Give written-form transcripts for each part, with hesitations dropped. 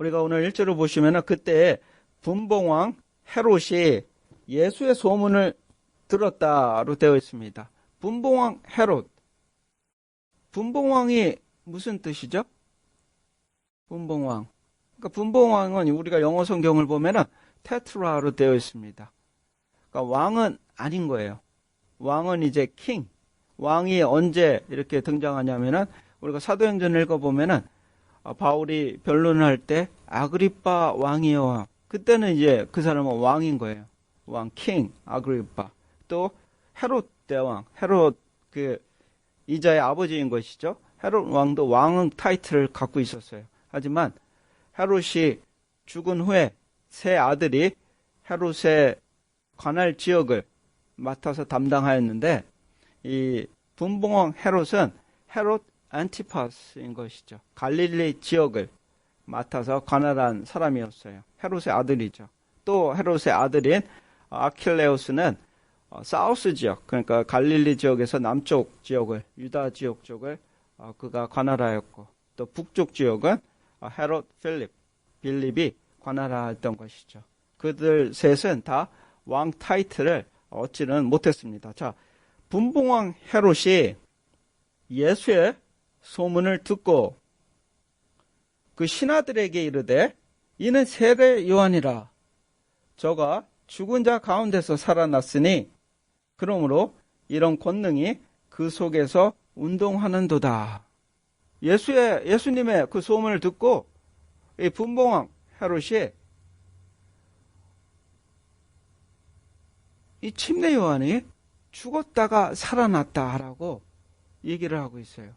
우리가 오늘 1절을 보시면은 그때 분봉왕 헤롯이 예수의 소문을 들었다로 되어 있습니다. 분봉왕 헤롯. 분봉왕이 무슨 뜻이죠? 분봉왕. 그러니까 분봉왕은 우리가 영어 성경을 보면은 테트라로 되어 있습니다. 그러니까 왕은 아닌 거예요. 왕은 이제 king. 왕이 언제 이렇게 등장하냐면은 우리가 사도행전을 읽어보면은 바울이 변론을 할 때 아그리빠 왕이요. 그때는 이제 그 사람은 왕인 거예요. 왕, king, 아그리빠. 또 헤롯 대왕, 헤롯 이자의 아버지인 것이죠. 헤롯 왕도 왕 타이틀을 갖고 있었어요. 하지만 헤롯이 죽은 후에 세 아들이 헤롯의 관할 지역을 맡아서 담당하였는데 이 분봉왕 헤롯은 헤롯 안티파스인 것이죠. 갈릴리 지역을 맡아서 관할한 사람이었어요. 헤롯의 아들이죠. 또 헤롯의 아들인 아킬레우스는 사우스 지역, 그러니까 갈릴리 지역에서 남쪽 지역을, 유다 지역 쪽을 그가 관할하였고, 또 북쪽 지역은 헤롯 빌립이 관할하였던 것이죠. 그들 셋은 다 왕 타이틀을 얻지는 못했습니다. 자, 분봉왕 헤롯이 예수의 소문을 듣고 그 신하들에게 이르되 이는 세례 요한이라. 저가 죽은 자 가운데서 살아났으니 그러므로 이런 권능이 그 속에서 운동하는도다. 예수님의 그 소문을 듣고 이 분봉왕 헤롯이 이 침례 요한이 죽었다가 살아났다라고 얘기를 하고 있어요.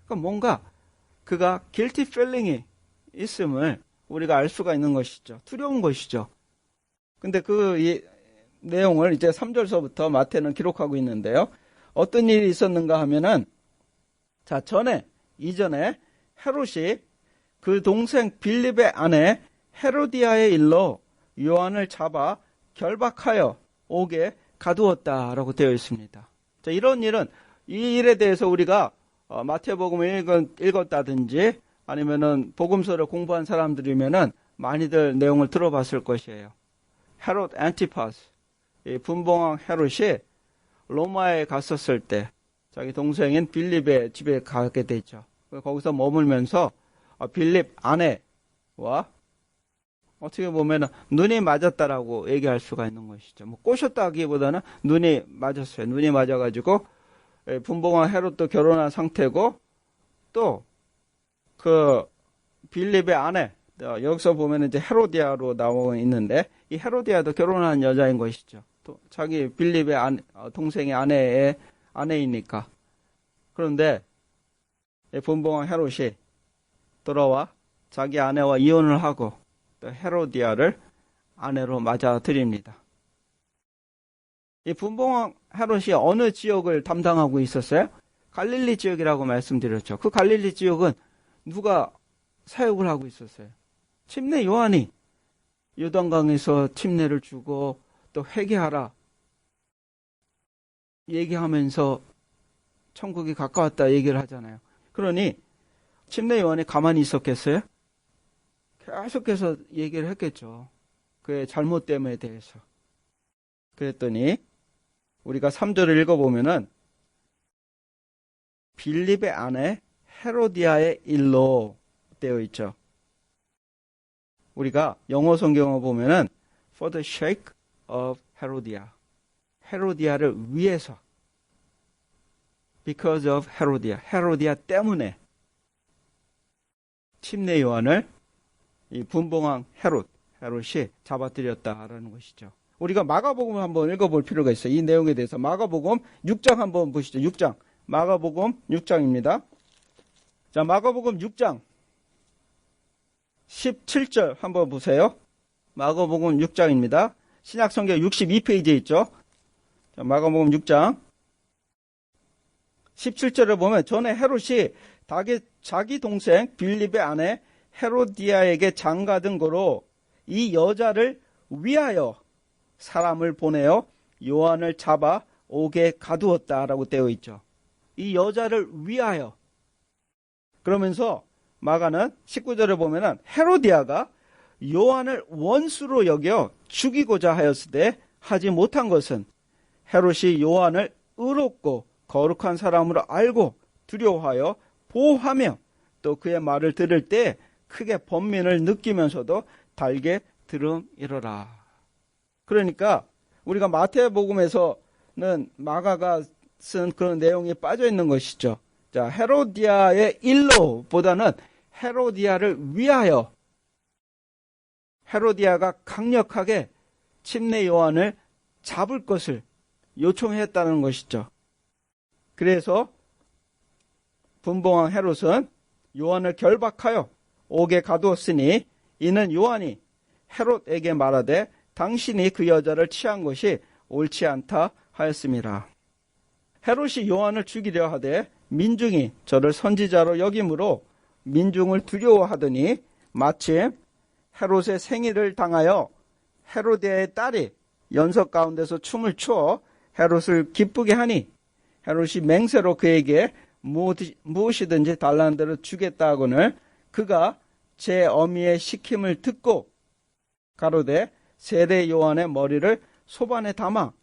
그러니까 뭔가 그가 guilty feeling이 있음을 우리가 알 수가 있는 것이죠. 두려운 것이죠. 근데 이 내용을 이제 3절서부터 마태는 기록하고 있는데요. 어떤 일이 있었는가 하면은, 자, 이전에 헤롯이 그 동생 빌립의 아내 헤로디아의 일로 요한을 잡아 결박하여 옥에 가두었다라고 되어 있습니다. 자, 이런 일은, 이 일에 대해서 우리가 마태복음을 읽었다든지 아니면은 복음서를 공부한 사람들이면은 많이들 내용을 들어봤을 것이에요. 헤롯 안티파스, 이 분봉왕 헤롯이 로마에 갔었을 때 자기 동생인 빌립의 집에 가게 되죠. 거기서 머물면서 빌립 아내와 어떻게 보면 눈이 맞았다라고 얘기할 수가 있는 것이죠. 뭐 꼬셨다기보다는 눈이 맞았어요. 눈이 맞아가지고 분봉왕 헤롯도 결혼한 상태고 또 그 빌립의 아내, 여기서 보면 이제 헤로디아로 나오고 있는데 이 헤로디아도 결혼한 여자인 것이죠. 또 자기 빌립의 동생의 아내이니까. 그런데 분봉왕 헤롯이 돌아와 자기 아내와 이혼을 하고 또 헤로디아를 아내로 맞아들입니다. 이 분봉왕 헤롯이 어느 지역을 담당하고 있었어요? 갈릴리 지역이라고 말씀드렸죠. 그 갈릴리 지역은 누가 사역을 하고 있었어요? 침례 요한이 요단강에서 침례를 주고 또 회개하라 얘기하면서 천국이 가까웠다 얘기를 하잖아요. 그러니 침례 요한이 가만히 있었겠어요? 계속해서 얘기를 했겠죠. 그의 잘못됨에 대해서. 그랬더니 우리가 3절을 읽어보면은 빌립의 아내 헤로디아의 일로 되어 있죠. 우리가 영어 성경을 보면은 for the sake of Herodias, 헤로디아를 위해서, because of Herodias, 헤로디아 때문에 침례 요한을 이 분봉왕 헤롯이 잡아들였다라는 것이죠. 우리가 마가복음 한번 읽어볼 필요가 있어요. 이 내용에 대해서 마가복음 6장 한번 보시죠. 6장. 마가복음 6장입니다. 자, 마가복음 6장 17절 한번 보세요. 마가복음 6장입니다. 신약성경 62페이지에 있죠. 자, 마가복음 6장 17절을 보면 전에 헤롯이 자기 동생 빌립의 아내 헤로디아에게 장가든 거로 이 여자를 위하여 사람을 보내어 요한을 잡아 옥에 가두었다라고 되어 있죠. 이 여자를 위하여. 그러면서 마가는 19절에 보면은 헤로디아가 요한을 원수로 여겨 죽이고자 하였으되 하지 못한 것은 헤롯이 요한을 의롭고 거룩한 사람으로 알고 두려워하여 보호하며 또 그의 말을 들을 때 크게 번민을 느끼면서도 달게 들음이러라. 그러니까 우리가 마태복음에서는 마가가 쓴 그런 내용이 빠져 있는 것이죠. 자, 헤로디아의 일로보다는 헤로디아를 위하여 헤로디아가 강력하게 침례 요한을 잡을 것을 요청했다는 것이죠. 그래서 분봉왕 헤롯은 요한을 결박하여 옥에 가두었으니 이는 요한이 헤롯에게 말하되 당신이 그 여자를 취한 것이 옳지 않다 하였습니다. 헤롯이 요한을 죽이려 하되 민중이 저를 선지자로 여김으로 민중을 두려워하더니 마침 헤롯의 생일을 당하여 헤로디아의 딸이 연석 가운데서 춤을 추어 헤롯을 기쁘게 하니 헤롯이 맹세로 그에게 무엇이든지 달라는 대로 주겠다 하거늘 그가 제 어미의 시킴을 듣고 가로되 세례 요한의 머리를 소반에 담아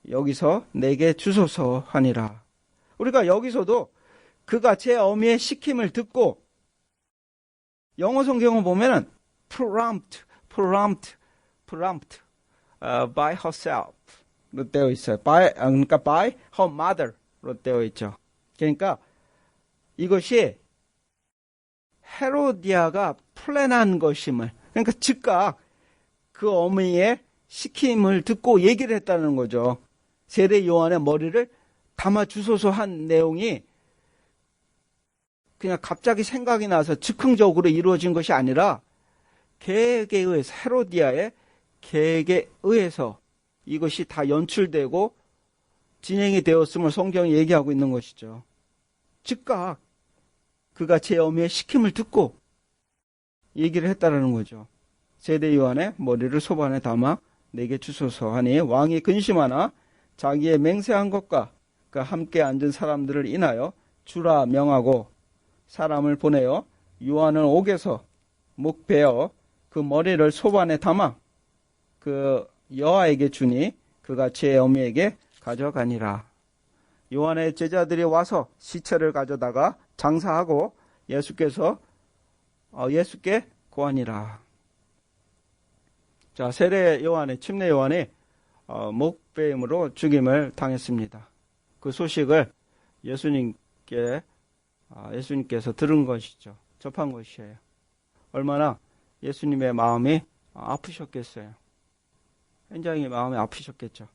여기서 내게 주소서 하니라. 우리가 여기서도 그가 제 어미의 시킴을 듣고 영어 성경을 보면은 prompt by herself로 되어 있어요. 그러니까 by her mother로 되어 있죠. 그러니까 이것이 헤로디아가 플랜한 것임을, 그러니까 즉각 그 어미의 시킴을 듣고 얘기를 했다는 거죠. 세례 요한의 머리를 담아 주소서 한 내용이 그냥 갑자기 생각이 나서 즉흥적으로 이루어진 것이 아니라 계획에 의해서, 헤로디아의 계획에 의해서 이것이 다 연출되고 진행이 되었음을 성경이 얘기하고 있는 것이죠. 즉각 그가 제 어미의 시킴을 듣고 얘기를 했다라는 거죠. 세례 요한의 머리를 소반에 담아 내게 주소서 하니 왕이 근심하나 자기의 맹세한 것과 그 함께 앉은 사람들을 인하여 주라 명하고 사람을 보내어 요한을 옥에서 목베어 그 머리를 소반에 담아 그 여아에게 주니 그가 제 어미에게 가져가니라. 요한의 제자들이 와서 시체를 가져다가 장사하고 예수께 고하니라. 자, 세례 요한의 침례 요한이 목베임으로 죽임을 당했습니다. 그 소식을 예수님께서 들은 것이죠. 접한 것이에요. 얼마나 예수님의 마음이 아프셨겠어요. 굉장히 마음이 아프셨겠죠.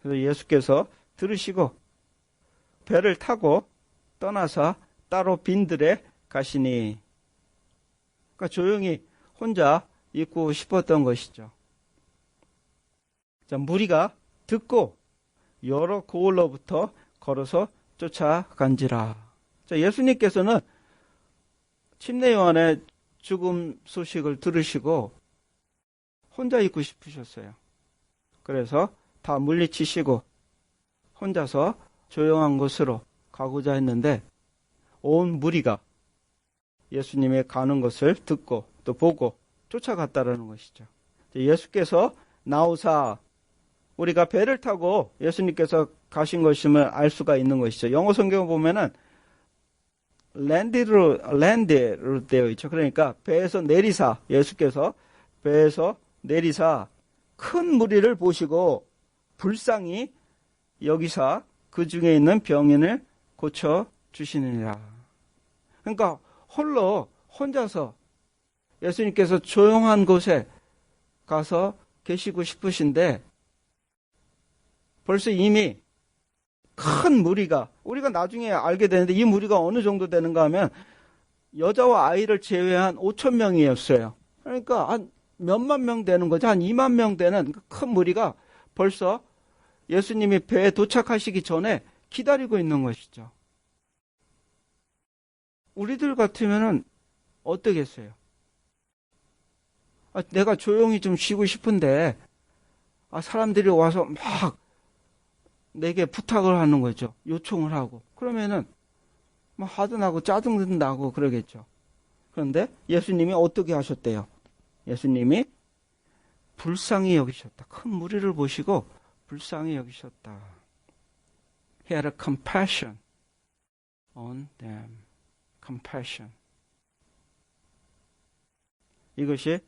그래서 예수께서 들으시고 배를 타고 떠나서 따로 빈들에 가시니, 그러니까 조용히 혼자 있고 싶었던 것이죠. 자, 무리가 듣고 여러 고을로부터 걸어서 쫓아간지라. 자, 예수님께서는 침례 요한의 죽음 소식을 들으시고 혼자 있고 싶으셨어요. 그래서 다 물리치시고 혼자서 조용한 곳으로 가고자 했는데 온 무리가 예수님의 가는 것을 듣고 또 보고 쫓아갔다라는 것이죠. 예수께서 나오사 우리가 배를 타고 예수님께서 가신 것임을 알 수가 있는 것이죠. 영어 성경을 보면은 랜드로 되어 있죠. 그러니까 배에서 내리사, 예수께서 배에서 내리사 큰 무리를 보시고 불쌍히 여기사 그 중에 있는 병인을 고쳐 주시느니라. 그러니까 혼자서 예수님께서 조용한 곳에 가서 계시고 싶으신데 벌써 이미 큰 무리가, 우리가 나중에 알게 되는데 이 무리가 어느 정도 되는가 하면 여자와 아이를 제외한 5천 명이었어요. 그러니까 한 몇만 명 되는 거죠. 한 2만 명 되는 큰 무리가 벌써 예수님이 배에 도착하시기 전에 기다리고 있는 것이죠. 우리들 같으면은 어떠겠어요? 내가 조용히 좀 쉬고 싶은데 사람들이 와서 막 내게 부탁을 하는 거죠. 요청을 하고. 그러면은 막 화도 나고 짜증도 나고 그러겠죠. 그런데 예수님이 어떻게 하셨대요? 예수님이 불쌍히 여기셨다. 큰 무리를 보시고 불쌍히 여기셨다. He had a compassion on them. compassion. 이것이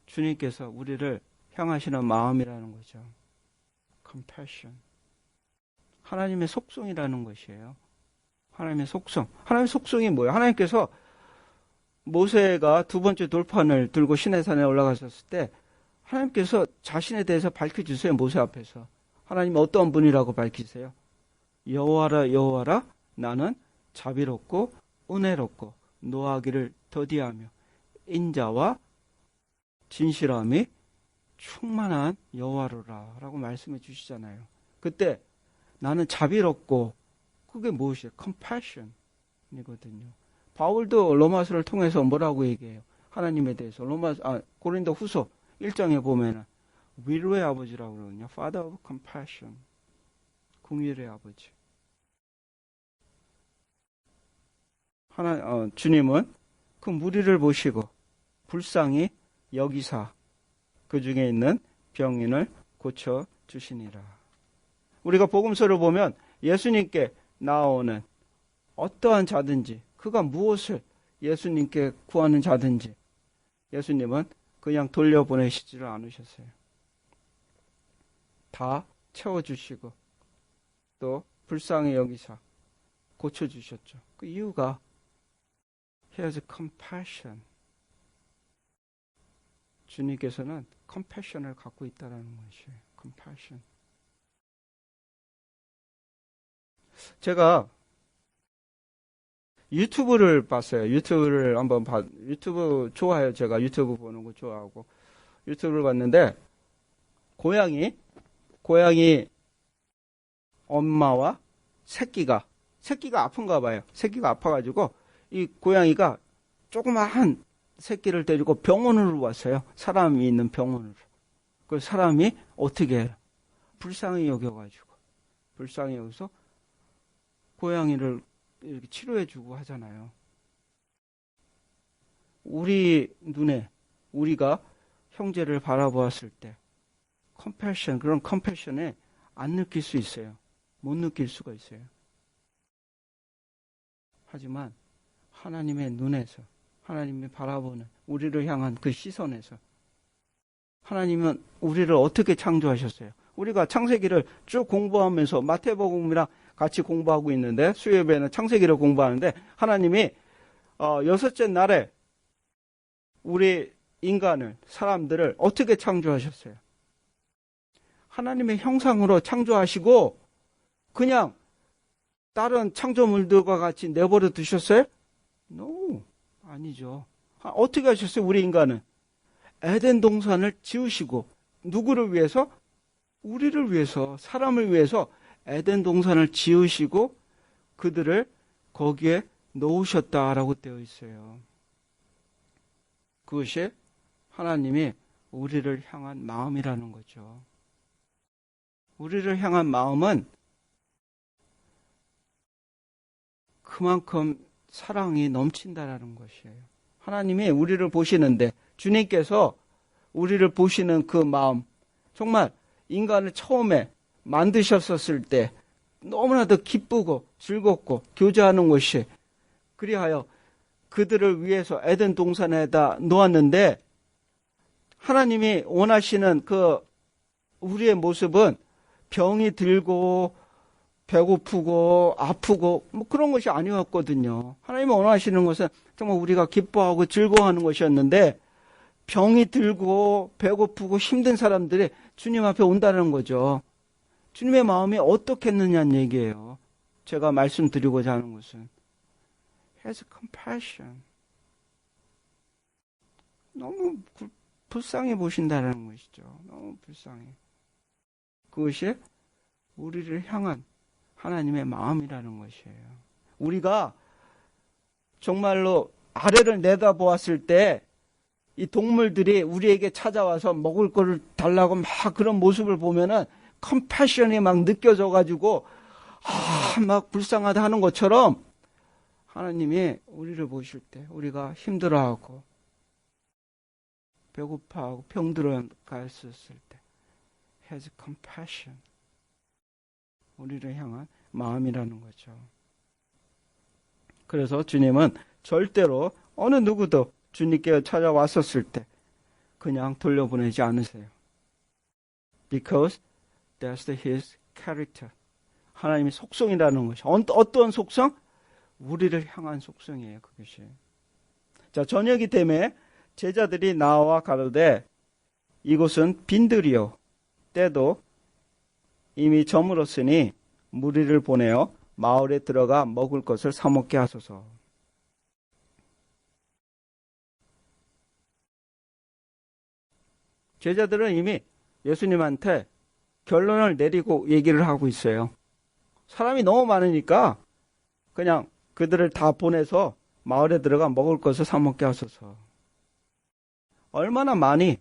주님께서 우리를 향하시는 마음이라는 거죠. compassion. 하나님의 속성이라는 것이에요. 하나님의 속성. 하나님의 속성이 뭐예요? 하나님께서 모세가 두 번째 돌판을 들고 시내산에 올라가셨을 때 하나님께서 자신에 대해서 밝혀주세요. 모세 앞에서. 하나님이 어떤 분이라고 밝히세요? 여호와라 여호와라 나는 자비롭고 은혜롭고 노하기를 더디하며 인자와 진실함이 충만한 여호와로라 라고 말씀해 주시잖아요. 그때 나는 자비롭고 그게 무엇이에요? compassion 이거든요. 바울도 로마서를 통해서 뭐라고 얘기해요? 하나님에 대해서 고린도 후서 1장에 보면은 위로의 아버지라고 그러거든요. Father of compassion. 긍휼의 아버지. 주님은 그 무리를 보시고 불쌍히 여기사 그 중에 있는 병인을 고쳐 주시니라. 우리가 복음서를 보면 예수님께 나오는 어떠한 자든지 그가 무엇을 예수님께 구하는 자든지 예수님은 그냥 돌려보내시지를 않으셨어요. 다 채워주시고 또 불쌍히 여기사 고쳐주셨죠. 그 이유가 He has compassion. 주님께서는 compassion을 갖고 있다는 것이에요. compassion. 제가 유튜브를 봤어요. 유튜브를 한번 유튜브 좋아해요. 제가 유튜브 보는 거 좋아하고 유튜브를 봤는데 고양이 엄마와 새끼가 아픈가 봐요. 새끼가 아파가지고 이 고양이가 조그마한 새끼를 데리고 병원으로 왔어요. 사람이 있는 병원으로. 그 사람이 어떻게 해요? 불쌍히 여기서 고양이를 이렇게 치료해주고 하잖아요. 우리 눈에 우리가 형제를 바라보았을 때 컴패션, 그런 컴패션에 안 느낄 수 있어요. 못 느낄 수가 있어요. 하지만 하나님의 눈에서 하나님이 바라보는 우리를 향한 그 시선에서 하나님은 우리를 어떻게 창조하셨어요? 우리가 창세기를 쭉 공부하면서 마태복음이랑 같이 공부하고 있는데 수요예배는 창세기를 공부하는데 하나님이 여섯째 날에 우리 인간을 사람들을 어떻게 창조하셨어요? 하나님의 형상으로 창조하시고 그냥 다른 창조물들과 같이 내버려 두셨어요? No, 아니죠. 어떻게 하셨어요? 우리 인간은 에덴 동산을 지으시고 누구를 위해서? 우리를 위해서, 사람을 위해서 에덴 동산을 지으시고 그들을 거기에 놓으셨다라고 되어 있어요. 그것이 하나님이 우리를 향한 마음이라는 거죠. 우리를 향한 마음은 그만큼 사랑이 넘친다라는 것이에요. 하나님이 우리를 보시는데 주님께서 우리를 보시는 그 마음, 정말 인간을 처음에 만드셨었을 때 너무나도 기쁘고 즐겁고 교제하는 것이 그리하여 그들을 위해서 에덴 동산에다 놓았는데 하나님이 원하시는 그 우리의 모습은 병이 들고 배고프고 아프고 뭐 그런 것이 아니었거든요. 하나님이 원하시는 것은 정말 우리가 기뻐하고 즐거워하는 것이었는데 병이 들고 배고프고 힘든 사람들이 주님 앞에 온다는 거죠. 주님의 마음이 어떻겠느냐는 얘기예요. 제가 말씀드리고자 하는 것은 has compassion. 너무 불쌍히 보신다는 것이죠. 너무 불쌍해. 그것이 우리를 향한 하나님의 마음이라는 것이에요. 우리가 정말로 아래를 내다보았을 때 이 동물들이 우리에게 찾아와서 먹을 거를 달라고 막 그런 모습을 보면은 컴패션이 막 느껴져 가지고 막 불쌍하다 하는 것처럼 하나님이 우리를 보실 때 우리가 힘들어하고 배고파하고 병들어 갔었을 때 has compassion, 우리를 향한 마음이라는 거죠. 그래서 주님은 절대로 어느 누구도 주님께 찾아왔었을 때 그냥 돌려보내지 않으세요. Because that's his character. 하나님의 속성이라는 것이. 어떤 속성? 우리를 향한 속성이에요, 그것이. 자, 저녁이 되매 제자들이 나와 가로되 이곳은 빈들이요 때도 이미 저물었으니 무리를 보내어 마을에 들어가 먹을 것을 사 먹게 하소서. 제자들은 이미 예수님한테 결론을 내리고 얘기를 하고 있어요. 사람이 너무 많으니까 그냥 그들을 다 보내서 마을에 들어가 먹을 것을 사 먹게 하소서. 얼마나 많이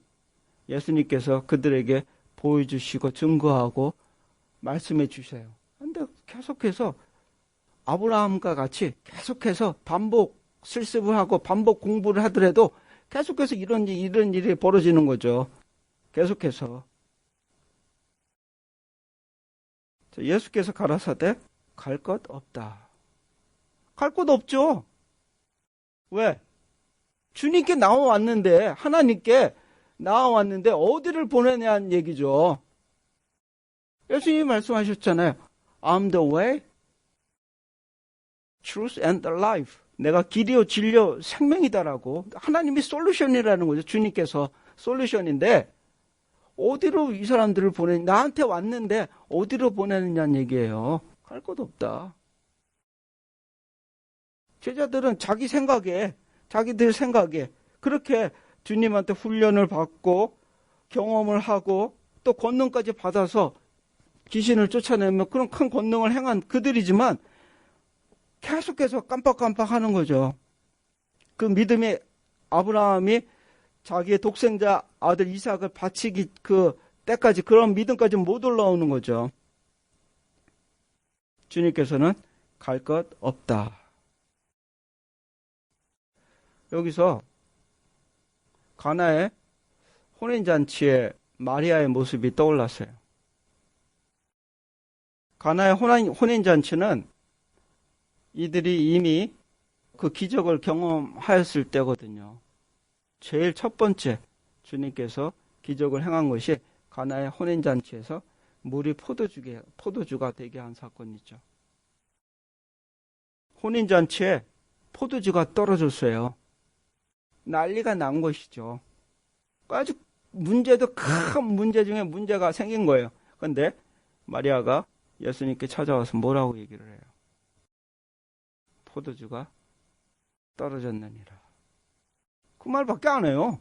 예수님께서 그들에게 보여주시고 증거하고 말씀해 주세요. 그런데 계속해서 아브라함과 같이 계속해서 반복 실습을 하고 반복 공부를 하더라도 계속해서 이런 일이 벌어지는 거죠. 계속해서. 예수께서 가라사대 갈 것 없다. 갈 곳 없죠. 왜? 주님께 나와왔는데, 하나님께 나와왔는데 어디를 보내냐는 얘기죠. 예수님이 말씀하셨잖아요. I'm the way, truth and the life. 내가 길이요 진리요 생명이다라고. 하나님이 솔루션이라는 거죠. 주님께서 솔루션인데 어디로 이 사람들을 나한테 왔는데 어디로 보내느냐는 얘기예요. 갈 곳 없다. 제자들은 자기들 생각에 그렇게 주님한테 훈련을 받고 경험을 하고 또 권능까지 받아서 귀신을 쫓아내며 그런 큰 권능을 행한 그들이지만 계속해서 깜빡깜빡 하는 거죠. 그 믿음이 아브라함이 자기의 독생자 아들 이삭을 바치기 그 때까지 그런 믿음까지 못 올라오는 거죠. 주님께서는 갈 것 없다. 여기서 가나의 혼인잔치에 마리아의 모습이 떠올랐어요. 가나의 혼인잔치는 이들이 이미 그 기적을 경험하였을 때거든요. 제일 첫 번째 주님께서 기적을 행한 것이 가나의 혼인잔치에서 물이 포도주가 되게 한 사건이죠. 혼인잔치에 포도주가 떨어졌어요. 난리가 난 것이죠. 아주 큰 문제 중에 문제가 생긴 거예요. 그런데 마리아가 예수님께 찾아와서 뭐라고 얘기를 해요? 포도주가 떨어졌느니라. 그 말밖에 안 해요.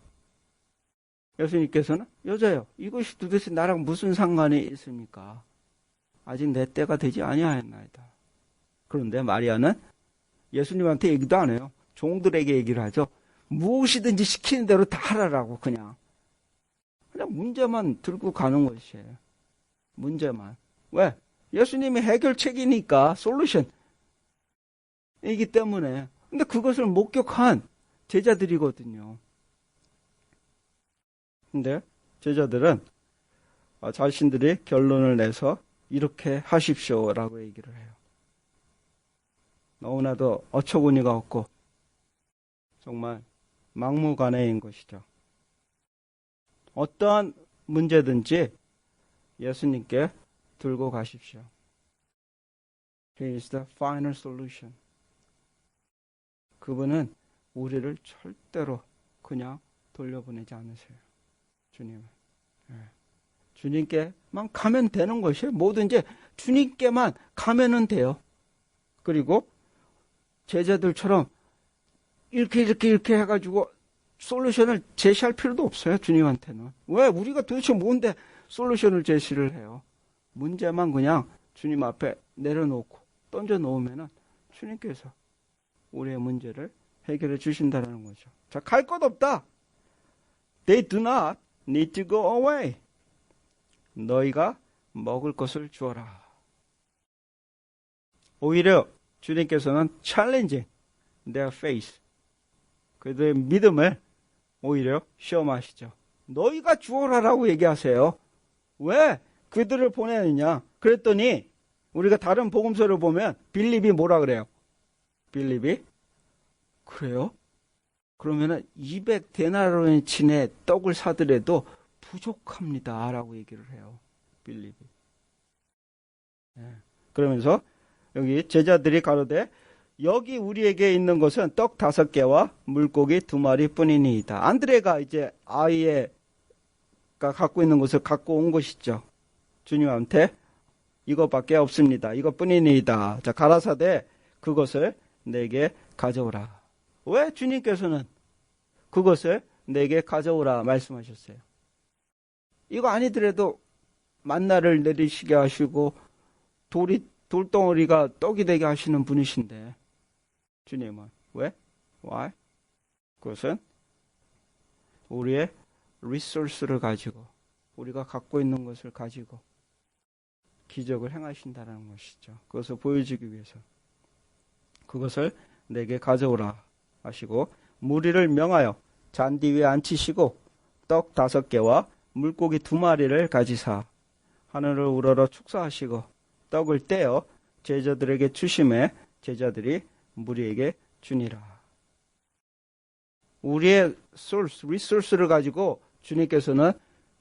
예수님께서는 여자요, 이것이 도대체 나랑 무슨 상관이 있습니까? 아직 내 때가 되지 아니하였나이다. 그런데 마리아는 예수님한테 얘기도 안 해요. 종들에게 얘기를 하죠. 무엇이든지 시키는 대로 다 하라라고 그냥 문제만 들고 가는 것이에요. 문제만. 왜? 예수님이 해결책이니까 솔루션이기 때문에. 근데 그것을 목격한 제자들이거든요. 근데 제자들은 자신들이 결론을 내서 이렇게 하십시오라고 얘기를 해요. 너무나도 어처구니가 없고 정말 막무가내인 것이죠. 어떠한 문제든지 예수님께 들고 가십시오. He is the final solution. 그분은 우리를 절대로 그냥 돌려보내지 않으세요. 주님은. 주님께만 가면 되는 것이에요. 뭐든지 주님께만 가면은 돼요. 그리고 제자들처럼 이렇게 해가지고 솔루션을 제시할 필요도 없어요. 주님한테는. 왜? 우리가 도대체 뭔데 솔루션을 제시를 해요. 문제만 그냥 주님 앞에 내려놓고 던져놓으면은 주님께서 우리의 문제를 해결해 주신다는 거죠. 자, 갈 것 없다. They do not need to go away. 너희가 먹을 것을 주어라. 오히려 주님께서는 챌린징, their faith. 그들의 믿음을 오히려 시험하시죠. 너희가 주어라라고 얘기하세요. 왜 그들을 보내느냐? 그랬더니 우리가 다른 복음서를 보면 빌립이 뭐라 그래요? 빌립이 그래요? 그러면은 200데나리온의 떡을 사더라도 부족합니다 라고 얘기를 해요. 빌립이. 네. 그러면서 여기 제자들이 가로되 여기 우리에게 있는 것은 떡 5개와 물고기 2마리 뿐이니이다. 안드레가 이제 아이가 갖고 있는 것을 갖고 온 것이죠. 주님한테 이것밖에 없습니다. 이것뿐이니이다. 자, 가라사대 그것을 내게 가져오라. 왜 주님께서는 그것을 내게 가져오라 말씀하셨어요? 이거 아니더라도 만나를 내리시게 하시고 돌덩어리가 떡이 되게 하시는 분이신데 주님은 왜? Why? 그것은 우리의 리소스를 가지고 우리가 갖고 있는 것을 가지고 기적을 행하신다는 것이죠. 그것을 보여주기 위해서 그것을 내게 가져오라 하시고 무리를 명하여 잔디 위에 앉히시고 떡 5개와 물고기 2마리를 가지사 하늘을 우러러 축사하시고 떡을 떼어 제자들에게 주심에 제자들이 무리에게 주니라. 우리의 리소스를 가지고 주님께서는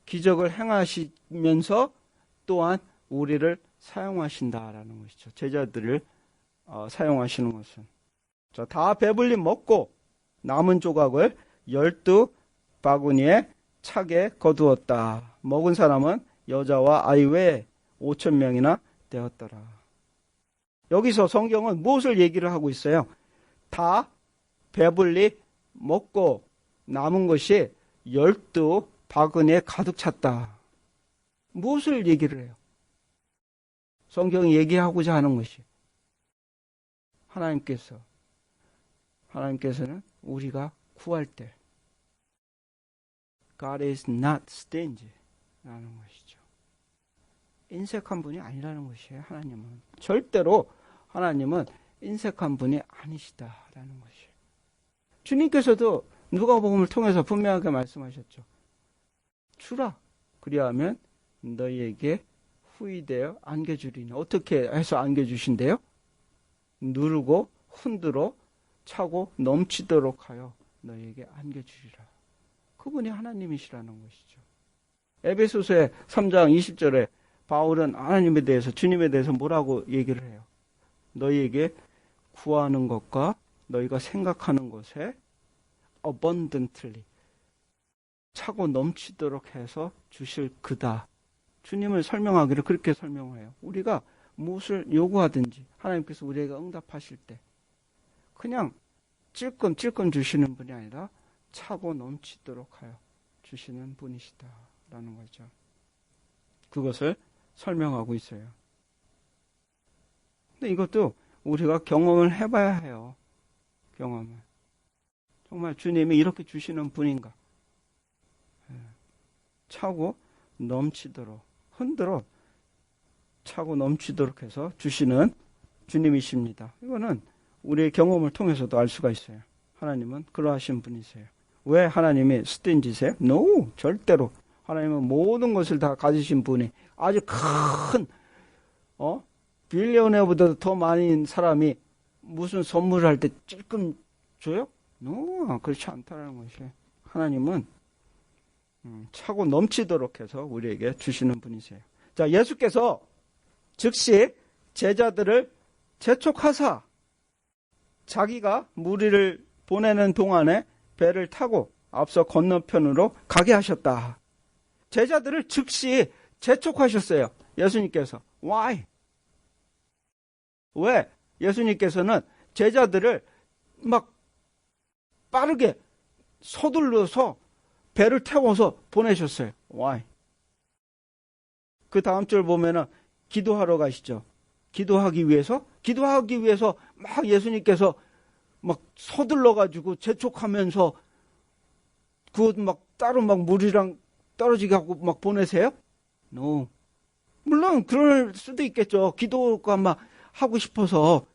기적을 행하시면서 또한 우리를 사용하신다라는 것이죠. 제자들을 사용하시는 것은. 자, 다 배불리 먹고 남은 조각을 12바구니에 차게 거두었다. 먹은 사람은 여자와 아이 외에 5,000명이나 되었더라. 여기서 성경은 무엇을 얘기를 하고 있어요? 다 배불리 먹고 남은 것이 12바구니에 가득 찼다. 무엇을 얘기를 해요? 성경이 얘기하고자 하는 것이 하나님께서는 우리가 구할 때 God is not stingy 라는 것이죠. 인색한 분이 아니라는 것이에요. 하나님은 절대로 하나님은 인색한 분이 아니시다라는 것이에요. 주님께서도 누가복음을 통해서 분명하게 말씀하셨죠. 주라 그리하면 너희에게 후이되어 안겨주리니. 어떻게 해서 안겨주신대요? 누르고 흔들어 차고 넘치도록 하여 너희에게 안겨주리라. 그분이 하나님이시라는 것이죠. 에베소서의 3장 20절에 바울은 하나님에 대해서 주님에 대해서 뭐라고 얘기를 해요? 너희에게 구하는 것과 너희가 생각하는 것에 abundantly 차고 넘치도록 해서 주실 그다. 주님을 설명하기를 그렇게 설명해요. 우리가 무엇을 요구하든지 하나님께서 우리에게 응답하실 때 그냥 찔끔찔끔 주시는 분이 아니라 차고 넘치도록 하여 주시는 분이시다라는 거죠. 그것을 설명하고 있어요. 근데 이것도 우리가 경험을 해봐야 해요. 경험을. 정말 주님이 이렇게 주시는 분인가? 차고 넘치도록 흔들어 차고 넘치도록 해서 주시는 주님이십니다. 이거는 우리의 경험을 통해서도 알 수가 있어요. 하나님은 그러하신 분이세요. 왜 하나님이 스tingy세요? No, 절대로. 하나님은 모든 것을 다 가지신 분이 아주 큰 빌리언에어보다도 더 많은 사람이 무슨 선물을 할 때 찔끔 줘요? No, 그렇지 않다는 것이에요. 하나님은 차고 넘치도록 해서 우리에게 주시는 분이세요. 자, 예수께서 즉시 제자들을 재촉하사 자기가 무리를 보내는 동안에 배를 타고 앞서 건너편으로 가게 하셨다. 제자들을 즉시 재촉하셨어요. 예수님께서. Why? 왜? 예수님께서는 제자들을 막 빠르게 서둘러서 배를 태워서 보내셨어요. Why? 그 다음 절 보면은 기도하러 가시죠. 기도하기 위해서 막 예수님께서 막 서둘러가지고 재촉하면서 그것 막 따로 막 물이랑 떨어지게 하고 막 보내세요? No. 물론 그럴 수도 있겠죠. 기도가 막 하고 싶어서.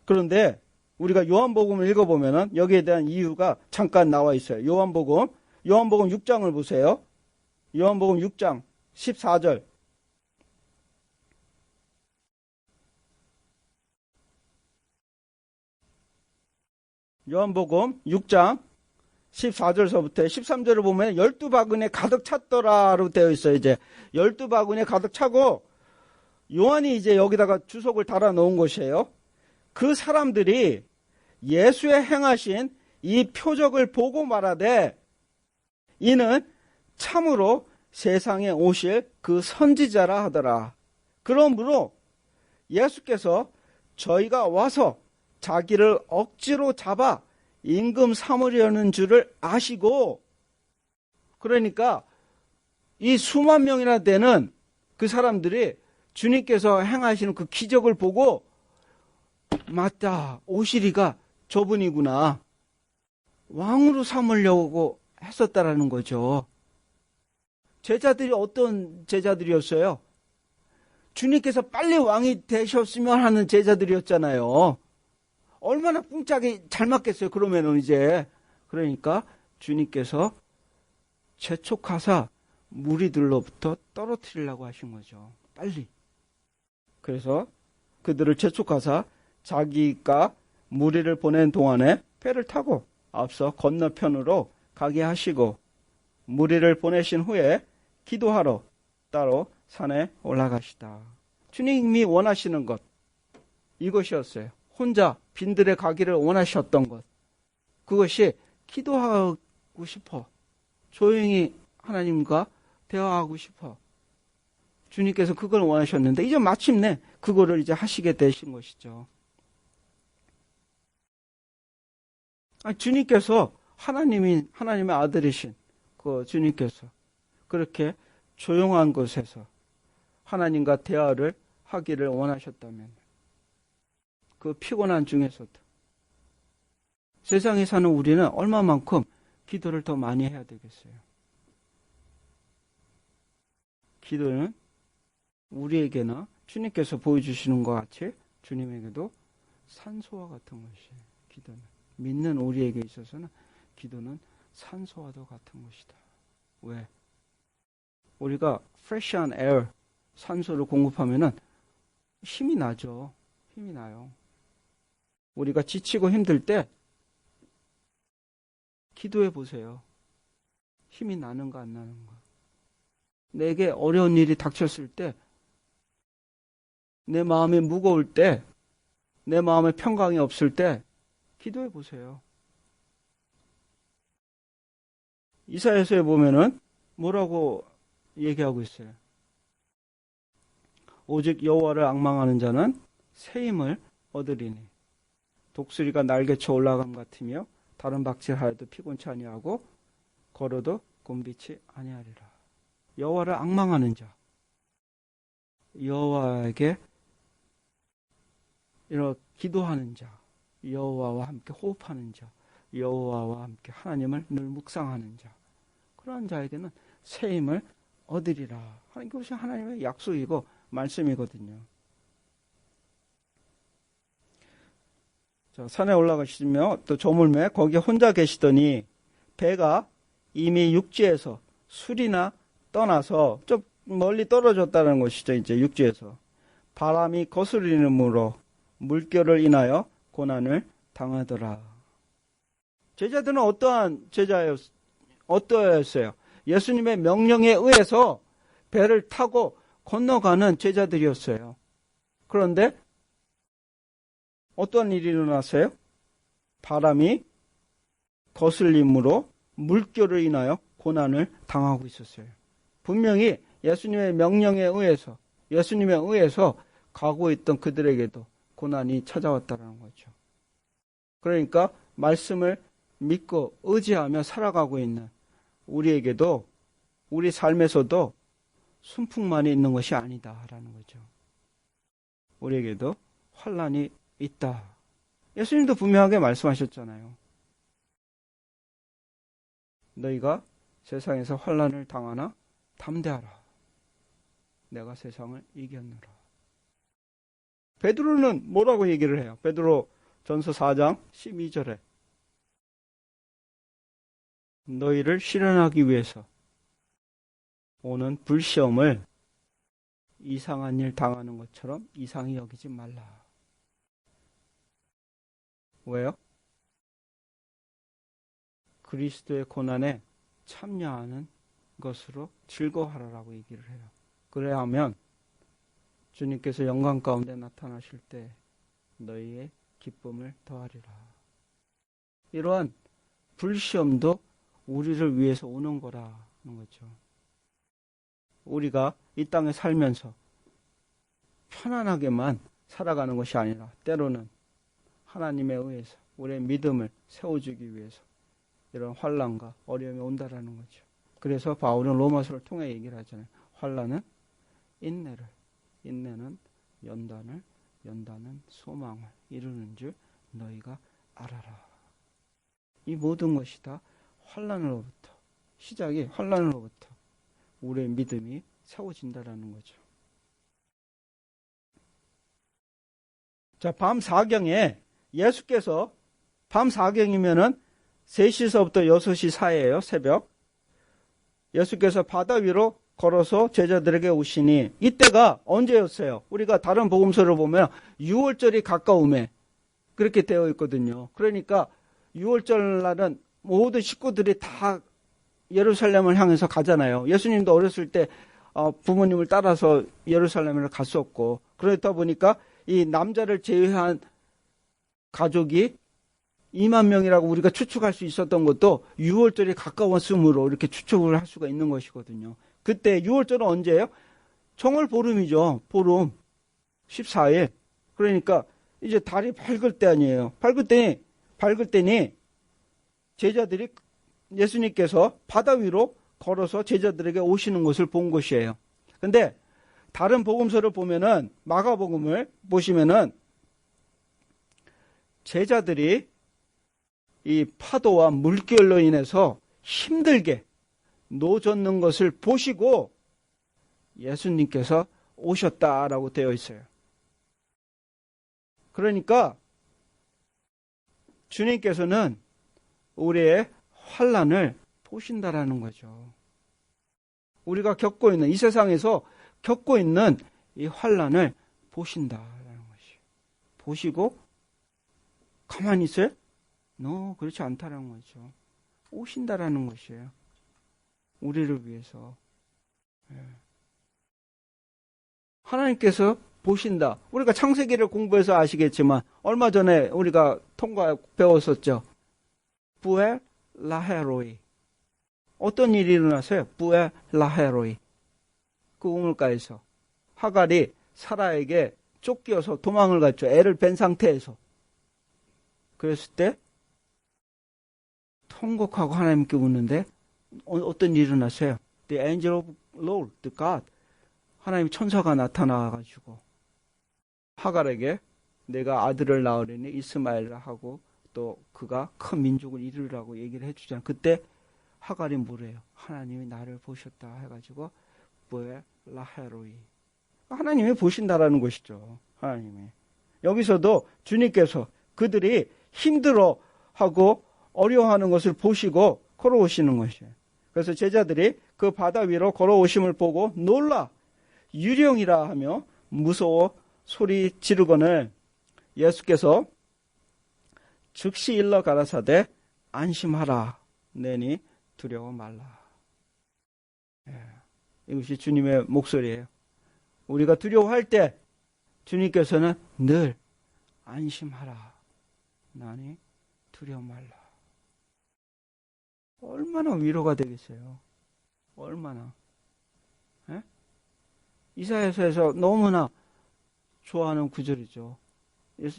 그런데 우리가 요한복음을 읽어보면은 여기에 대한 이유가 잠깐 나와 있어요. 요한복음 6장을 보세요. 요한복음 6장 14절. 요한복음 6장 14절서부터 13절을 보면 12바구니에 가득 찼더라로 되어 있어요. 이제 12바구니에 가득 차고 요한이 이제 여기다가 주석을 달아 놓은 것이에요. 그 사람들이 예수의 행하신 이 표적을 보고 말하되 이는 참으로 세상에 오실 그 선지자라 하더라. 그러므로 예수께서 저희가 와서 자기를 억지로 잡아 임금 삼으려는 줄을 아시고, 그러니까 이 수만 명이나 되는 그 사람들이 주님께서 행하시는 그 기적을 보고 맞다, 오시리가 저분이구나, 왕으로 삼으려고 했었다라는 거죠. 제자들이 어떤 제자들이었어요? 주님께서 빨리 왕이 되셨으면 하는 제자들이었잖아요. 얼마나 꿍짝이 잘 맞겠어요, 그러면은 이제. 그러니까 주님께서 재촉하사 무리들로부터 떨어뜨리려고 하신 거죠. 빨리. 그래서 그들을 재촉하사 자기가 무리를 보낸 동안에 배를 타고 앞서 건너편으로 가게 하시고 무리를 보내신 후에 기도하러 따로 산에 올라가시다. 주님이 원하시는 것, 이것이었어요. 혼자 빈들에 가기를 원하셨던 것. 그것이 기도하고 싶어. 조용히 하나님과 대화하고 싶어. 주님께서 그걸 원하셨는데 이제 마침내 그거를 이제 하시게 되신 것이죠. 주님께서 하나님의 아들이신 그 주님께서 그렇게 조용한 곳에서 하나님과 대화를 하기를 원하셨다면 그 피곤한 중에서도 세상에 사는 우리는 얼마만큼 기도를 더 많이 해야 되겠어요. 기도는 우리에게나 주님께서 보여주시는 것 같이 주님에게도 산소와 같은 것이에요. 기도는. 믿는 우리에게 있어서는 기도는 산소와도 같은 것이다. 왜? 우리가 fresh한 air, 산소를 공급하면은 힘이 나죠. 힘이 나요. 우리가 지치고 힘들 때 기도해 보세요. 힘이 나는가 안 나는가. 내게 어려운 일이 닥쳤을 때, 내 마음이 무거울 때, 내 마음에 평강이 없을 때 기도해 보세요. 이사야서에 보면은 뭐라고 얘기하고 있어요? 오직 여호와를 앙망하는 자는 새 힘을 얻으리니 독수리가 날개쳐 올라감 같으며 다른 박질하여도 피곤치 아니하고 걸어도 곤비치 아니하리라. 여호와를 앙망하는 자, 여호와에게 이렇게 기도하는 자, 여호와와 함께 호흡하는 자, 여호와와 함께 하나님을 늘 묵상하는 자, 그러한 자에게는 새 힘을 얻으리라. 이것이 하나님의 약속이고 말씀이거든요. 자, 산에 올라가시며 또 저물매 거기에 혼자 계시더니 배가 이미 육지에서 술이나 떠나서 좀 멀리 떨어졌다는 것이죠. 이제 육지에서 바람이 거스리므로 물결을 인하여 고난을 당하더라. 제자들은 어떠한 어떠했어요? 예수님의 명령에 의해서 배를 타고 건너가는 제자들이었어요. 그런데 어떤 일이 일어났어요? 바람이 거슬림으로 물결을 인하여 고난을 당하고 있었어요. 분명히 예수님의 명령에 의해서, 예수님에 의해서 가고 있던 그들에게도 고난이 찾아왔다는 거죠. 그러니까 말씀을 믿고 의지하며 살아가고 있는 우리에게도, 우리 삶에서도 순풍만이 있는 것이 아니다라는 거죠. 우리에게도 환난이 있다. 예수님도 분명하게 말씀하셨잖아요. 너희가 세상에서 환난을 당하나 담대하라. 내가 세상을 이겼노라. 베드로는 뭐라고 얘기를 해요? 베드로 전서 4장 12절에 너희를 실현하기 위해서 오는 불시험을 이상한 일 당하는 것처럼 이상히 여기지 말라. 왜요? 그리스도의 고난에 참여하는 것으로 즐거워하라라고 얘기를 해요. 그래야 하면 주님께서 영광 가운데 나타나실 때 너희의 기쁨을 더하리라. 이러한 불시험도 우리를 위해서 오는 거라는 거죠. 우리가 이 땅에 살면서 편안하게만 살아가는 것이 아니라 때로는 하나님에 의해서 우리의 믿음을 세워주기 위해서 이런 환난과 어려움이 온다라는 거죠. 그래서 바울은 로마서를 통해 얘기를 하잖아요. 환난은 인내를, 인내는 연단을, 연단은 소망을 이루는 줄 너희가 알아라. 이 모든 것이 다 환난으로부터, 시작이 환난으로부터 우리의 믿음이 세워진다라는 거죠. 자, 밤 4경에 예수께서 밤 4경이면은 3시서부터 6시 사이에요, 새벽. 예수께서 바다 위로 걸어서 제자들에게 오시니 이때가 언제였어요? 우리가 다른 복음서를 보면 6월절이 가까움에 그렇게 되어 있거든요. 그러니까 6월절 날은 모든 식구들이 다 예루살렘을 향해서 가잖아요. 예수님도 어렸을 때 부모님을 따라서 예루살렘을 갔었고, 그러다 보니까 이 남자를 제외한 가족이 2만 명이라고 우리가 추측할 수 있었던 것도 6월절이 가까웠으므로 이렇게 추측을 할 수가 있는 것이거든요. 그때 6월절은 언제예요? 정월 보름이죠. 보름 14일. 그러니까 이제 달이 밝을 때 아니에요. 밝을 때니 제자들이 예수님께서 바다 위로 걸어서 제자들에게 오시는 것을 본 것이에요. 근데 다른 복음서를 보면은, 마가복음을 보시면은 제자들이 이 파도와 물결로 인해서 힘들게 노젓는 것을 보시고 예수님께서 오셨다라고 되어 있어요. 그러니까 주님께서는 우리의 환난을 보신다라는 거죠. 우리가 겪고 있는, 이 세상에서 겪고 있는 이 환난을 보신다라는 것이. 보시고 가만히 있어요? 그렇지 않다라는 거죠. 오신다라는 것이에요. 우리를 위해서. 하나님께서 보신다. 우리가 창세기를 공부해서 아시겠지만 얼마 전에 우리가 배웠었죠. 부에 라헤로이. 어떤 일이 일어났어요? 부에 라헤로이. 그 우물가에서 하갈이 사라에게 쫓겨서 도망을 갔죠. 애를 뺀 상태에서. 그랬을 때 통곡하고 하나님께 묻는데 어떤 일이 일어났어요? The angel of Lord, the God. 하나님 천사가 나타나가지고 하갈에게 내가 아들을 낳으려니 이스마엘을 하고 또 그가 큰 민족을 이루라고 얘기를 해주잖아요. 그때 하갈이 뭐래요? 하나님이 나를 보셨다 해가지고 부에 라헤로이. 하나님이 보신다라는 것이죠. 하나님이. 여기서도 주님께서 그들이 힘들어하고 어려워하는 것을 보시고 걸어오시는 것이에요. 그래서 제자들이 그 바다 위로 걸어오심을 보고 놀라 유령이라 하며 무서워 소리 지르거늘 예수께서 즉시 일러 가라사대 안심하라 내니 두려워 말라. 이것이 주님의 목소리예요. 우리가 두려워할 때 주님께서는 늘 안심하라 나니 두려워 말라. 얼마나 위로가 되겠어요. 얼마나. 이사야서에서 너무나 좋아하는 구절이죠.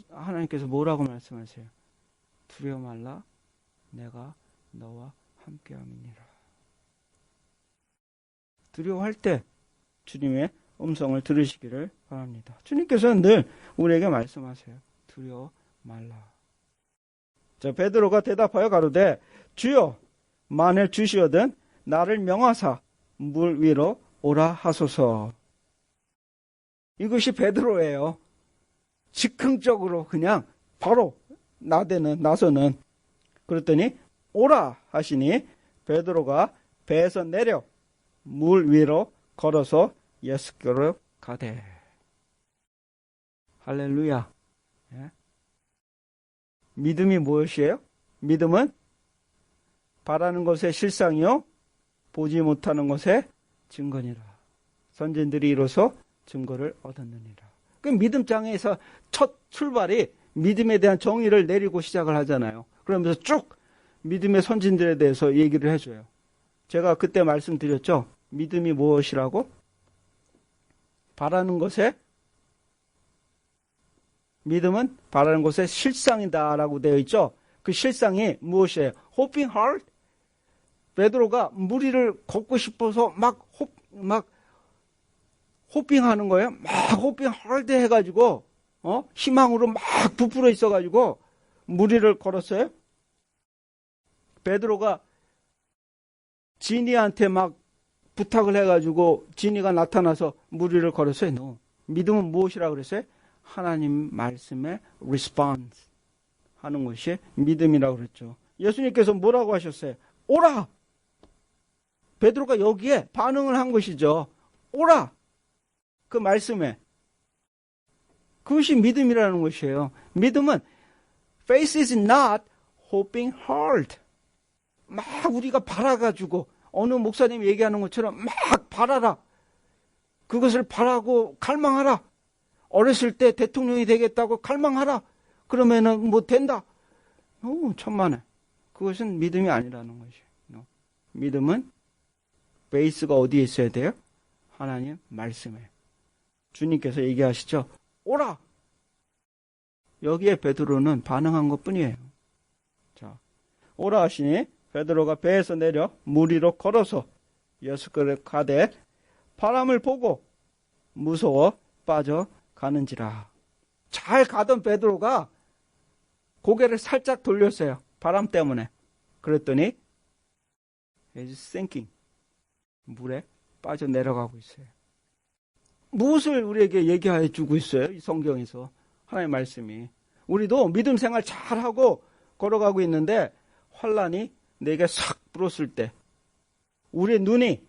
하나님께서 뭐라고 말씀하세요? 두려워 말라 내가 너와 함께함이니라. 두려워할 때 주님의 음성을 들으시기를 바랍니다. 주님께서는 늘 우리에게 말씀하세요. 두려워 말라. 자, 베드로가 대답하여 가로되 주여 만일 주시거든 나를 명하사 물 위로 오라 하소서. 이것이 베드로예요. 즉흥적으로 그냥 바로 나서는. 그랬더니 오라 하시니 베드로가 배에서 내려 물 위로 걸어서 예수께로 가되. 할렐루야. 예? 믿음이 무엇이에요? 믿음은 바라는 것의 실상이요 보지 못하는 것의 증거니라. 선진들이 이로써 증거를 얻었느니라. 그 믿음장에서 첫 출발이 믿음에 대한 정의를 내리고 시작을 하잖아요. 그러면서 쭉 믿음의 선진들에 대해서 얘기를 해줘요. 제가 그때 말씀드렸죠. 믿음이 무엇이라고? 바라는 것에, 믿음은 바라는 것의 실상이다라고 되어 있죠. 그 실상이 무엇이에요? Hoping hard? 베드로가 무리를 걷고 싶어서 막 호핑하는 거예요. 막 호핑 hard 해가지고, 희망으로 막 부풀어 있어가지고 무리를 걸었어요. 베드로가 지니한테 막 부탁을 해가지고 지니가 나타나서 무리를 걸었어요. No. 믿음은 무엇이라고 그랬어요? 하나님 말씀에 response 하는 것이 믿음이라고 그랬죠. 예수님께서 뭐라고 하셨어요? 오라! 베드로가 여기에 반응을 한 것이죠. 오라! 그 말씀에. 그것이 믿음이라는 것이에요. 믿음은 faith is not hoping hard. 막 우리가 바라가지고 어느 목사님이 얘기하는 것처럼 막 바라라. 그것을 바라고 갈망하라. 어렸을 때 대통령이 되겠다고 갈망하라. 그러면은 뭐 된다. 천만에. 그것은 믿음이 아니라는 것이에요. 믿음은 베이스가 어디에 있어야 돼요? 하나님 말씀에. 주님께서 얘기하시죠. 오라. 여기에 베드로는 반응한 것뿐이에요. 자, 오라 하시니 베드로가 배에서 내려 물 위로 걸어서 예수께로 가되 바람을 보고 무서워 빠져가는지라. 잘 가던 베드로가 고개를 살짝 돌렸어요. 바람 때문에. 그랬더니 is sinking. 물에 빠져 내려가고 있어요. 무엇을 우리에게 얘기해 주고 있어요? 이 성경에서. 하나님의 말씀이. 우리도 믿음 생활 잘하고 걸어가고 있는데 환란이 내게 싹 불었을 때 우리의 눈이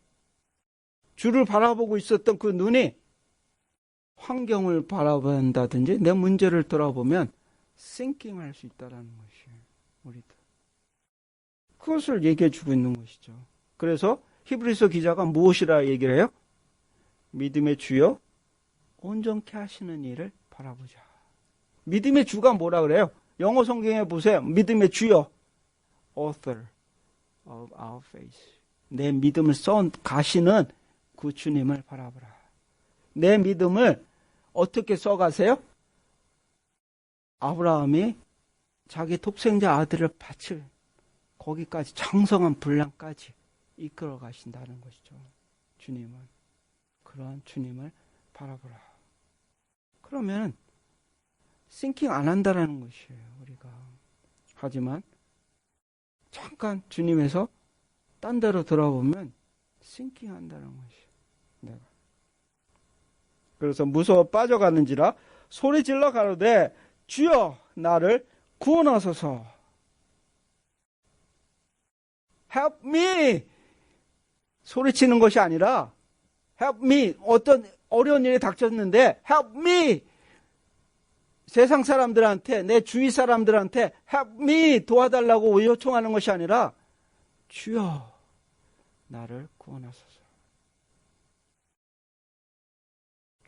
주를 바라보고 있었던 그 눈이 환경을 바라본다든지 내 문제를 돌아보면 싱킹할 수 있다는 것이에요. 우리도. 그것을 얘기해 주고 있는 것이죠. 그래서 히브리서 기자가 무엇이라 얘기를 해요? 믿음의 주여 온전케 하시는 일을 바라보자. 믿음의 주가 뭐라 그래요? 영어 성경에 보세요. 믿음의 주여 author of our faith. 내 믿음을 써 가시는 그 주님을 바라보라. 내 믿음을 어떻게 써가세요? 아브라함이 자기 독생자 아들을 바칠 거기까지 장성한 분량까지 이끌어 가신다는 것이죠. 주님은. 그런 주님을 바라보라. 그러면 싱킹 안 한다라는 것이에요. 우리가. 하지만 잠깐 주님에서 딴 데로 돌아보면 싱킹 한다는 것이에요. 내가. 그래서 무서워 빠져가는지라 소리질러 가로되 주여 나를 구원하소서. Help me. 소리치는 것이 아니라 Help me. 어떤 어려운 일이 닥쳤는데 Help me. 세상 사람들한테 내 주위 사람들한테 Help me 도와달라고 요청하는 것이 아니라 주여 나를 구원하소서.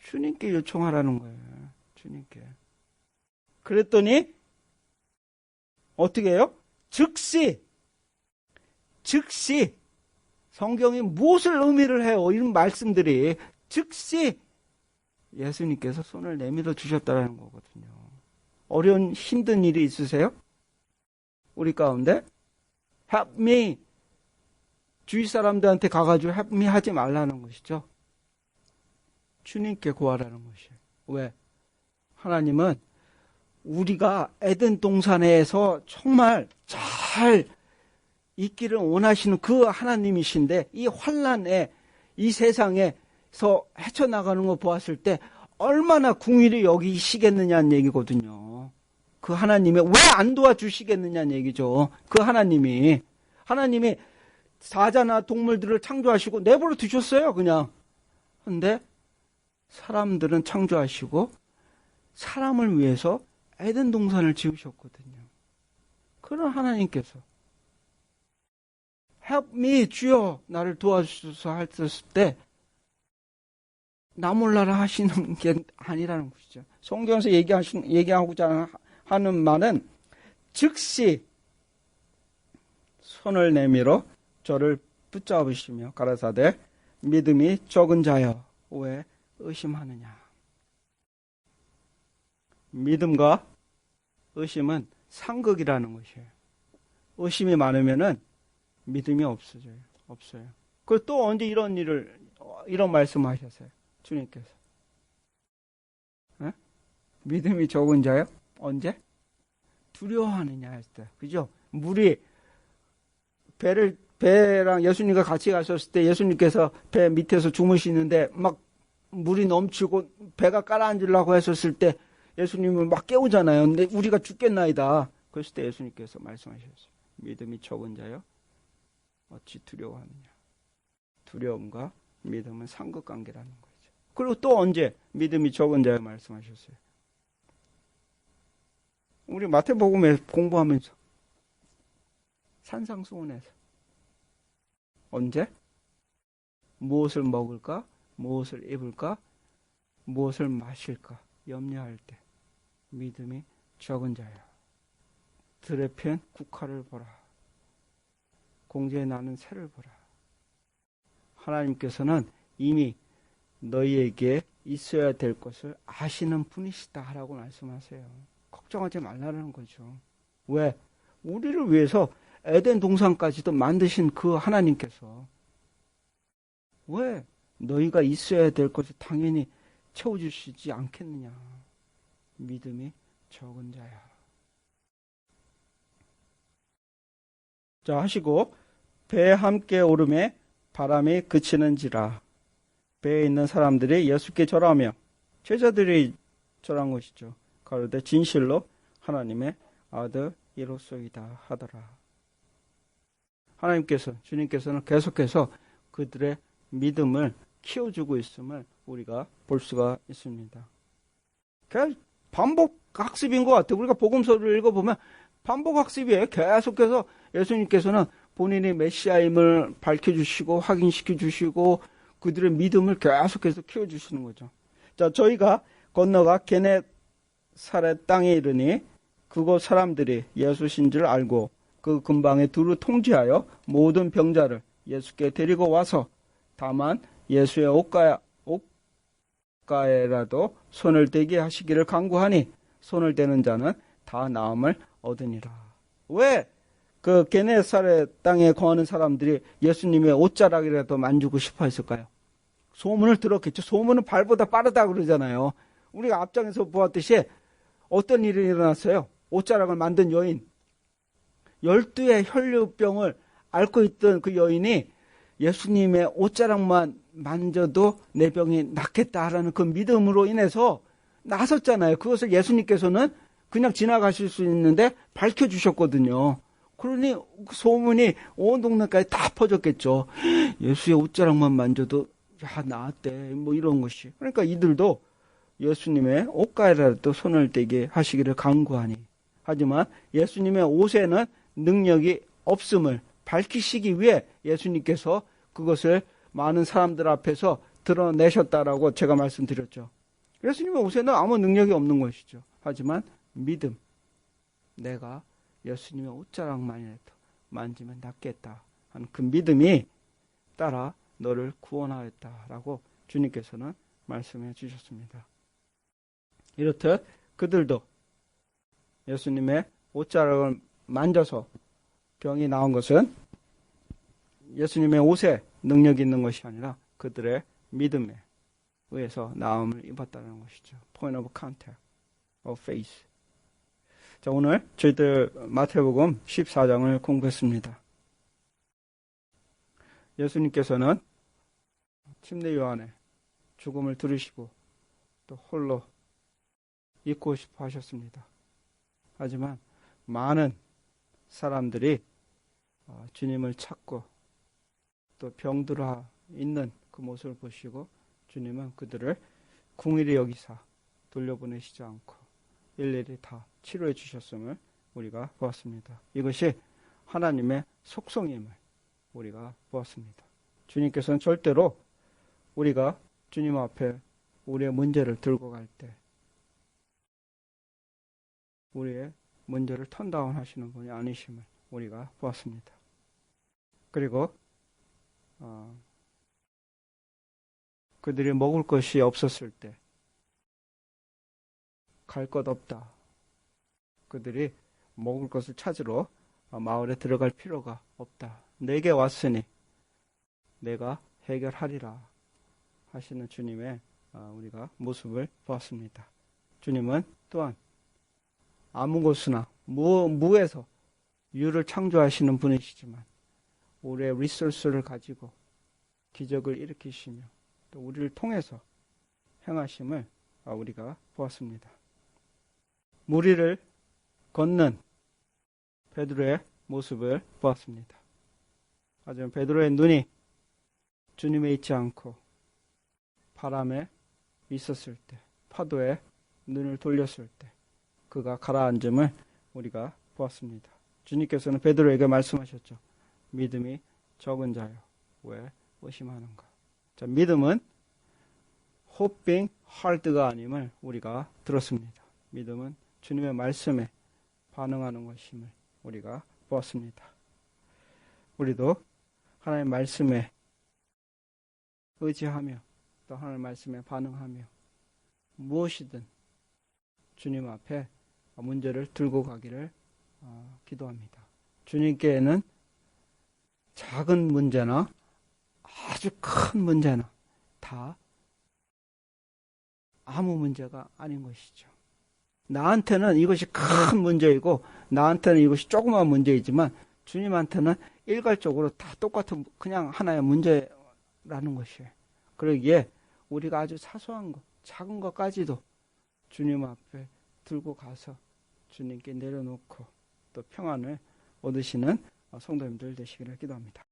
주님께 요청하라는 거예요. 주님께. 그랬더니 어떻게 해요? 즉시 성경이 무엇을 의미를 해요? 이런 말씀들이 즉시 예수님께서 손을 내밀어 주셨다는 거거든요. 어려운 힘든 일이 있으세요? 우리 가운데 help me 주위 사람들한테 가가지고 help me 하지 말라는 것이죠. 주님께 구하라는 것이에요. 왜? 하나님은 우리가 에덴 동산에서 정말 잘 있기를 원하시는 그 하나님이신데 이 환란에 이 세상에서 헤쳐나가는 거 보았을 때 얼마나 궁일이 여기시겠느냐는 얘기거든요. 그 하나님이 왜 안 도와주시겠느냐는 얘기죠. 그 하나님이 사자나 동물들을 창조하시고 내버려 두셨어요, 그냥. 근데 사람들은 창조하시고 사람을 위해서 에덴 동산을 지으셨거든요. 그런 하나님께서 Help me, 주여, 나를 도와주소서 했을 때 나 몰라라 하시는 게 아니라는 것이죠. 성경에서 얘기하고자 하는 말은 즉시 손을 내밀어 저를 붙잡으시며 가라사대 믿음이 적은 자여 왜 의심하느냐. 믿음과 의심은 상극이라는 것이에요. 의심이 많으면은 믿음이 없어요. 그리고 또 언제 이런 말씀하셨어요? 주님께서. 믿음이 적은 자요? 언제? 두려워하느냐 할 때. 그죠? 물이 배랑 예수님과 같이 가셨을 때 예수님께서 배 밑에서 주무시는데 막 물이 넘치고 배가 가라앉으려고 했었을 때 예수님을 막 깨우잖아요. 근데 우리가 죽겠나이다. 그랬을 때 예수님께서 말씀하셨어요. 믿음이 적은 자요? 어찌 두려워하느냐. 두려움과 믿음은 상극관계라는 거죠. 그리고 또 언제 믿음이 적은 자요 말씀하셨어요. 우리 마태복음에 공부하면서 산상수훈에서 언제? 무엇을 먹을까? 무엇을 입을까? 무엇을 마실까? 염려할 때 믿음이 적은 자야. 들의 편 국화를 보라. 공중에 나는 새를 보라. 하나님께서는 이미 너희에게 있어야 될 것을 아시는 분이시다 라고 말씀하세요. 걱정하지 말라는 거죠. 왜? 우리를 위해서 에덴 동산까지도 만드신 그 하나님께서 왜 너희가 있어야 될 것을 당연히 채워주시지 않겠느냐. 믿음이 적은 자야. 자 하시고 배에 함께 오름에 바람이 그치는지라. 배에 있는 사람들이 예수께 절하며 제자들이 절한 것이죠. 가로되 진실로 하나님의 아들이로소이다 하더라. 하나님께서 주님께서는 계속해서 그들의 믿음을 키워주고 있음을 우리가 볼 수가 있습니다. 그냥 반복 학습인 것 같아요. 우리가 복음서를 읽어보면 반복 학습이에요. 계속해서 예수님께서는 본인의 메시아임을 밝혀주시고 확인시켜주시고 그들의 믿음을 계속해서 키워주시는 거죠. 자, 저희가 건너가 게네사렛 땅에 이르니 그곳 사람들이 예수신 줄 알고 그 근방에 두루 통지하여 모든 병자를 예수께 데리고 와서 다만 예수의 옷가에라도 손을 대게 하시기를 간구하니 손을 대는 자는 다 나음을 얻으니라. 왜 그 게네사렛 땅에 거하는 사람들이 예수님의 옷자락이라도 만지고 싶어 했을까요? 소문을 들었겠죠. 소문은 발보다 빠르다 그러잖아요. 우리가 앞장에서 보았듯이 어떤 일이 일어났어요? 옷자락을 만든 여인. 12의 혈류병을 앓고 있던 그 여인이 예수님의 옷자락만 만져도 내 병이 낫겠다라는 그 믿음으로 인해서 나섰잖아요. 그것을 예수님께서는 그냥 지나가실 수 있는데 밝혀주셨거든요. 그러니 소문이 온 동네까지 다 퍼졌겠죠. 예수의 옷자락만 만져도 나았대. 뭐 이런 것이. 그러니까 이들도 예수님의 옷가에라도 손을 대게 하시기를 간구하니. 하지만 예수님의 옷에는 능력이 없음을 밝히시기 위해 예수님께서 그것을 많은 사람들 앞에서 드러내셨다라고 제가 말씀드렸죠. 예수님의 옷에는 아무 능력이 없는 것이죠. 하지만 믿음. 내가 예수님의 옷자락만이라도 만지면 낫겠다 하는 그 믿음이 따라 너를 구원하였다라고 주님께서는 말씀해 주셨습니다. 이렇듯 그들도 예수님의 옷자락을 만져서 병이 나은 것은 예수님의 옷에 능력이 있는 것이 아니라 그들의 믿음에 의해서 나음을 입었다는 것이죠. Point of contact of faith. 자, 오늘 저희들 마태복음 14장을 공부했습니다. 예수님께서는 침례 요한의 죽음을 들으시고 또 홀로 있고 싶어 하셨습니다. 하지만 많은 사람들이 주님을 찾고 또 병들어 있는 그 모습을 보시고 주님은 그들을 궁일이 여기사 돌려보내시지 않고 일일이 다 치료해 주셨음을 우리가 보았습니다. 이것이 하나님의 속성임을 우리가 보았습니다. 주님께서는 절대로 우리가 주님 앞에 우리의 문제를 들고 갈 때 우리의 문제를 턴다운 하시는 분이 아니심을 우리가 보았습니다. 그리고 그들이 먹을 것이 없었을 때 갈 것 없다. 그들이 먹을 것을 찾으러 마을에 들어갈 필요가 없다. 내게 왔으니 내가 해결하리라 하시는 주님의 우리가 모습을 보았습니다. 주님은 또한 아무 곳이나 무에서 유를 창조하시는 분이시지만 우리의 리소스를 가지고 기적을 일으키시며 또 우리를 통해서 행하심을 우리가 보았습니다. 무리를 걷는 베드로의 모습을 보았습니다. 하지만 베드로의 눈이 주님에 있지 않고 바람에 있었을 때, 파도에 눈을 돌렸을 때 그가 가라앉음을 우리가 보았습니다. 주님께서는 베드로에게 말씀하셨죠. 믿음이 적은 자여 왜 의심하는가. 자, 믿음은 hoping hard가 아님을 우리가 들었습니다. 믿음은 주님의 말씀에 반응하는 것임을 우리가 보았습니다. 우리도 하나님의 말씀에 의지하며 또 하나님의 말씀에 반응하며 무엇이든 주님 앞에 문제를 들고 가기를 기도합니다. 주님께는 작은 문제나 아주 큰 문제나 다 아무 문제가 아닌 것이죠. 나한테는 이것이 큰 문제이고 나한테는 이것이 조그마한 문제이지만 주님한테는 일괄적으로 다 똑같은 그냥 하나의 문제라는 것이에요. 그러기에 우리가 아주 사소한 것, 작은 것까지도 주님 앞에 들고 가서 주님께 내려놓고 또 평안을 얻으시는 성도님들 되시기를 기도합니다.